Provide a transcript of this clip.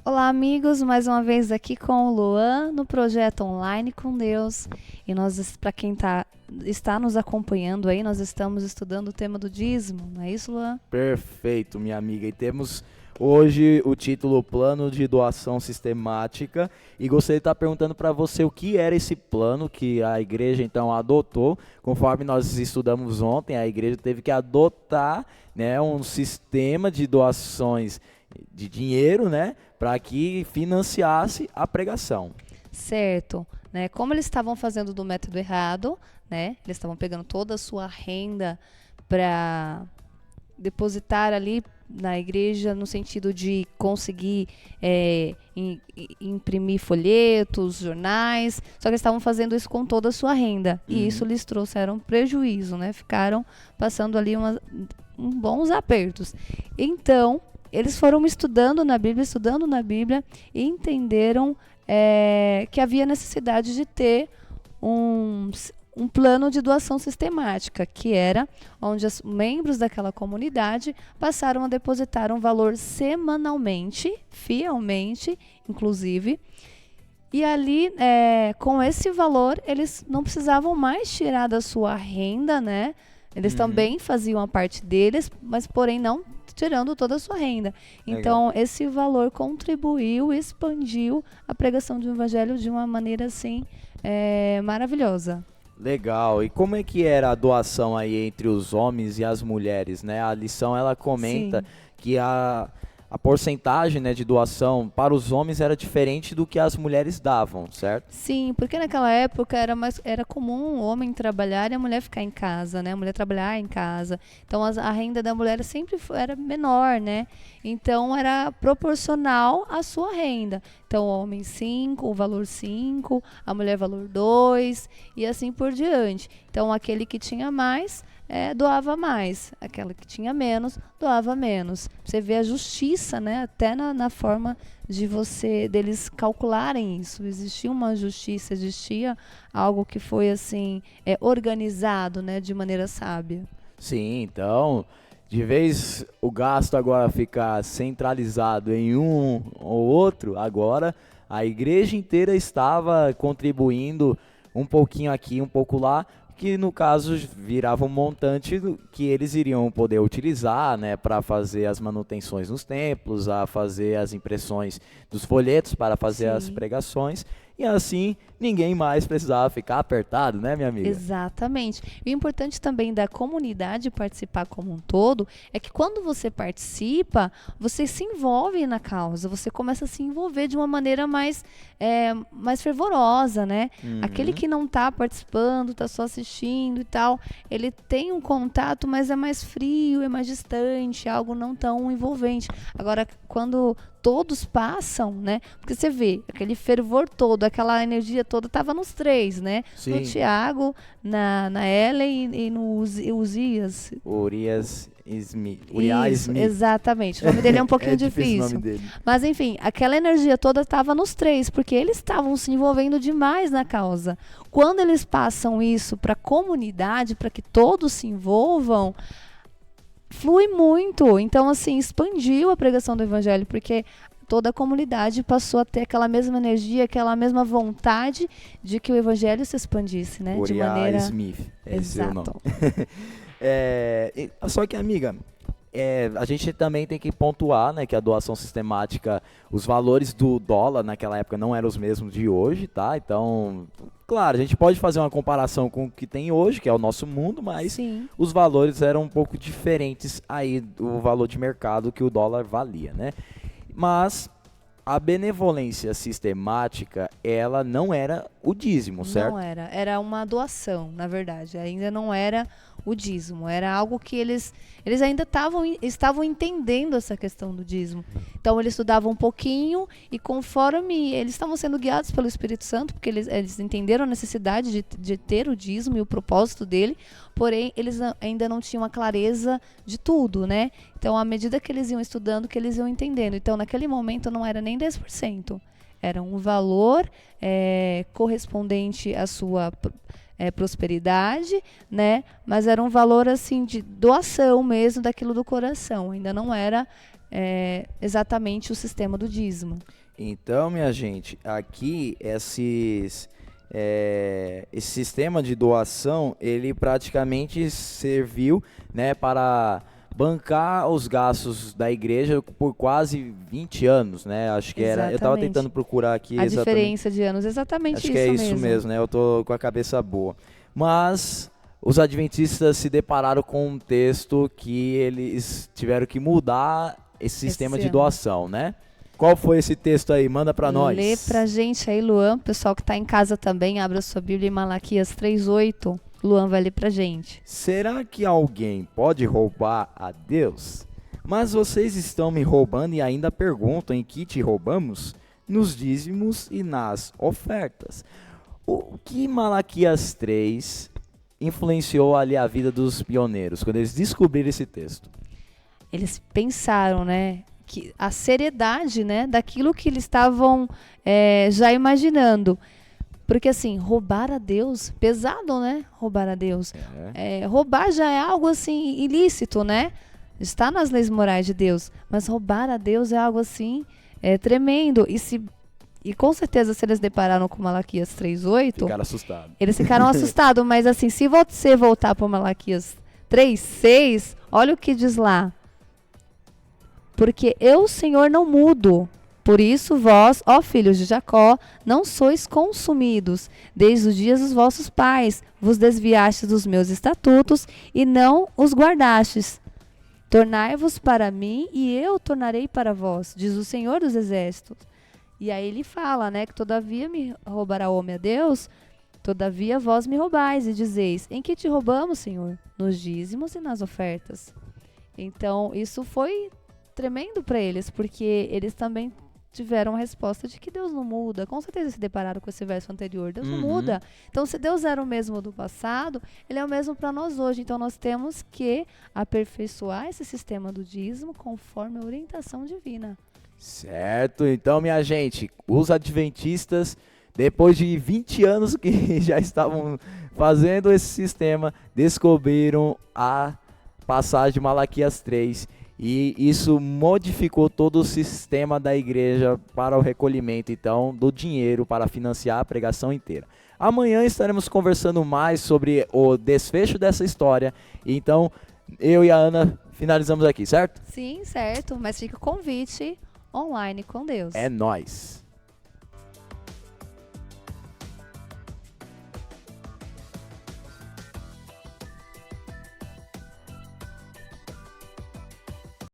Olá, amigos, mais uma vez aqui com o Luan no projeto Online com Deus. E nós, para quem está nos acompanhando aí, nós estamos estudando o tema do dízimo, não é isso, Luan? Perfeito, minha amiga. E temos hoje o título Plano de Doação Sistemática. E gostaria de estar perguntando para você o que era esse plano que a igreja então adotou. Conforme nós estudamos ontem, a igreja teve que adotar, né, um sistema de doações de dinheiro, né, para que financiasse a pregação. Certo, né? Como eles estavam fazendo do método errado, né? Eles estavam pegando toda a sua renda para depositar ali na igreja no sentido de conseguir imprimir folhetos, jornais, só que eles estavam fazendo isso com toda a sua renda e isso lhes trouxeram prejuízo, né? Ficaram passando ali bons apertos. Então, eles foram estudando na Bíblia e entenderam que havia necessidade de ter um plano de doação sistemática, que era onde os membros daquela comunidade passaram a depositar um valor semanalmente, fielmente, inclusive, e ali, com esse valor, eles não precisavam mais tirar da sua renda, né? Eles também faziam a parte deles, mas porém não tirando toda a sua renda. Então, Legal. esse valor contribuiu, expandiu a pregação do evangelho de uma maneira assim maravilhosa. Legal. E como é que era a doação aí entre os homens e as mulheres, né? A lição ela comenta Sim. que a porcentagem, né, de doação para os homens era diferente do que as mulheres davam, certo? Sim, porque naquela época era comum o homem trabalhar e a mulher ficar em casa, né? A mulher trabalhar em casa. Então a renda da mulher sempre era menor, né? Então era proporcional à sua renda. Então o homem 5, o valor 5, a mulher valor 2 e assim por diante. Então aquele que tinha mais doava mais, aquela que tinha menos doava menos. Você vê a justiça, né? Até na forma deles calcularem isso. Existia uma justiça, existia algo que foi assim organizado, né? De maneira sábia. Sim, então, de vez o gasto agora ficar centralizado em um ou outro, agora a igreja inteira estava contribuindo um pouquinho aqui, um pouco lá, que no caso virava um montante que eles iriam poder utilizar, né, para fazer as manutenções nos templos, a fazer as impressões dos folhetos para fazer as Sim. pregações, e assim ninguém mais precisava ficar apertado, né, minha amiga? Exatamente. E o importante também da comunidade participar como um todo é que quando você participa, você se envolve na causa, você começa a se envolver de uma maneira mais fervorosa, né? Aquele Uhum. que não está participando, está só assistindo e tal, ele tem um contato, mas é mais frio, é mais distante, algo não tão envolvente. Agora, quando todos passam, né? Porque você vê, aquele fervor todo, aquela energia toda estava nos três, né? No Sim, Tiago, na Ellen e no Uzias. Uriah Isso, Smith. exatamente. O nome dele é um pouquinho É difícil o nome difícil. dele. Mas enfim, aquela energia toda estava nos três, porque eles estavam se envolvendo demais na causa. Quando eles passam isso para a comunidade, para que todos se envolvam, flui muito. Então, assim, expandiu a pregação do evangelho, porque toda a comunidade passou a ter aquela mesma energia, aquela mesma vontade de que o evangelho se expandisse, né? De Uriah maneira Smith, esse é o nome. exata. Só que, amiga, a gente também tem que pontuar, né, que a doação sistemática, os valores do dólar naquela época não eram os mesmos de hoje, tá? Então, claro, a gente pode fazer uma comparação com o que tem hoje, que é o nosso mundo, mas Sim, os valores eram um pouco diferentes aí do valor de mercado que o dólar valia, né? Mas a benevolência sistemática, ela não era o dízimo, não certo? era. Era uma doação, na verdade. Ainda não era o dízimo. Era algo que eles ainda estavam entendendo essa questão do dízimo. Então, eles estudavam um pouquinho e conforme eles estavam sendo guiados pelo Espírito Santo, porque eles entenderam a necessidade de ter o dízimo e o propósito dele, porém, eles ainda não tinham a clareza de tudo, né? Então, à medida que eles iam estudando, que eles iam entendendo. Então, naquele momento, não era nem 10%. Era um valor correspondente à sua prosperidade, né? Mas era um valor assim de doação mesmo daquilo do coração. Ainda não era exatamente o sistema do dízimo. Então, minha gente, aqui esse sistema de doação, ele praticamente serviu, né, para bancar os gastos da igreja por quase 20 anos, né? Acho que era. Eu estava tentando procurar aqui a diferença de anos, exatamente acho isso que é mesmo. isso mesmo, né? Eu tô com a cabeça boa. Mas os adventistas se depararam com um texto que eles tiveram que mudar esse sistema de doação, né? Qual foi esse texto aí? Manda para nós. Lê pra gente aí, Luan. Pessoal que está em casa também, abra sua Bíblia em Malaquias 3:8. Luan vai ler pra gente. Será que alguém pode roubar a Deus? Mas vocês estão me roubando e ainda perguntam em que te roubamos? Nos dízimos e nas ofertas. O que Malaquias 3 influenciou ali a vida dos pioneiros, quando eles descobriram esse texto? Eles pensaram, né, que a seriedade, né, daquilo que eles estavam já imaginando. Porque assim, roubar a Deus, pesado, né? Roubar a Deus. Roubar já é algo assim ilícito, né? Está nas leis morais de Deus. Mas roubar a Deus é algo assim tremendo. E com certeza, se eles depararam com Malaquias 3:8... Ficaram assustados. Eles ficaram assustados, mas assim, se você voltar para Malaquias 3:6, olha o que diz lá. Porque eu, Senhor, não mudo. Por isso vós, ó filhos de Jacó, não sois consumidos. Desde os dias dos vossos pais vos desviastes dos meus estatutos e não os guardastes. Tornai-vos para mim e eu tornarei para vós, diz o Senhor dos Exércitos. E aí ele fala, né, que todavia me roubará o homem a Deus, todavia vós me roubais e dizeis, em que te roubamos, Senhor? Nos dízimos e nas ofertas. Então, isso foi tremendo para eles, porque eles também tiveram a resposta de que Deus não muda. Com certeza se depararam com esse verso anterior. Deus não muda. Então, se Deus era o mesmo do passado, Ele é o mesmo para nós hoje. Então, nós temos que aperfeiçoar esse sistema do dízimo conforme a orientação divina. Certo. Então, minha gente, os adventistas, depois de 20 anos que já estavam fazendo esse sistema, descobriram a passagem de Malaquias 3. E isso modificou todo o sistema da igreja para o recolhimento, então, do dinheiro para financiar a pregação inteira. Amanhã estaremos conversando mais sobre o desfecho dessa história. Então, eu e a Ana finalizamos aqui, certo? Sim, certo. Mas fica o convite online com Deus. É nóis!